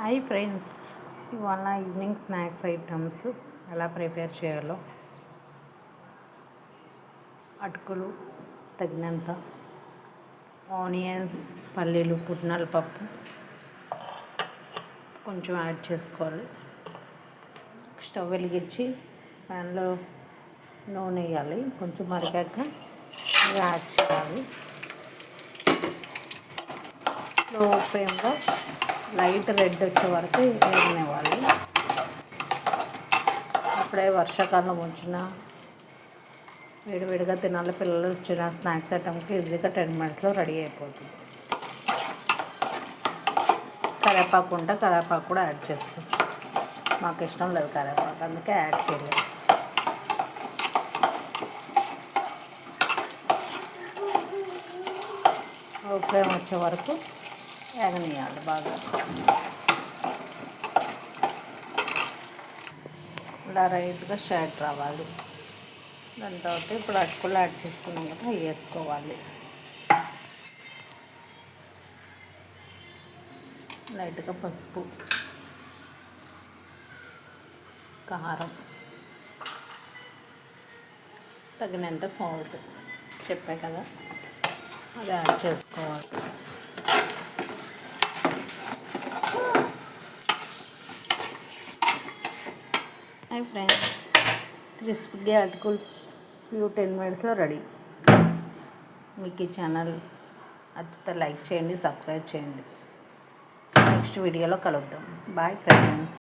Hi friends, ఇవాళ evening snacks items ఎలా prepare చేయాలో, అటుకులు తగినంత, ఆనియన్స్, పల్లీలు, పుట్నాల పప్పు కొంచెం యాడ్ చేసుకోవాలి. స్టవ్ వెలిగించి ప్యాన్లో నూనె వేయాలి. కొంచెం మరిగాక యాడ్ చేయాలి. స్లో ఫ్లేమ్లో లైట్ రెడ్ వచ్చే వరకు వేగనివ్వాలి. అప్పుడే వర్షాకాలం వచ్చిన వేడివేడిగా తినాలి. పిల్లలు వచ్చిన స్నాక్స్ ఐటమ్కి ఈజీగా 10 మినిట్స్లో రెడీ అయిపోతుంది. కరివేపాకు ఉంటే కరివేపాకు కూడా యాడ్ చేసుకోవచ్చు. మాకు ఇష్టం లేదు కరివేపాకు, అందుకే యాడ్ చేయలేదు. ఫ్లేమ్ వచ్చే వరకు వేగనియాలి బాగా. ఇలా రైట్గా షాట్ రావాలి. దాని తర్వాత ఇప్పుడు అటుకులు యాడ్ చేసుకున్నాం కదా, అవి వేసుకోవాలి. లైట్గా పసుపు, కారం, తగినంత సాల్ట్ చెప్పా కదా, అది యాడ్ చేసుకోవాలి. హాయ్ ఫ్రెండ్స్, క్రిస్పీగా అటుకులు 10 మినిట్స్లో రెడీ. మీకు ఈ ఛానల్ నచ్చితే లైక్ చేయండి, సబ్స్క్రైబ్ చేయండి. నెక్స్ట్ వీడియోలో కలుద్దాం. Bye friends.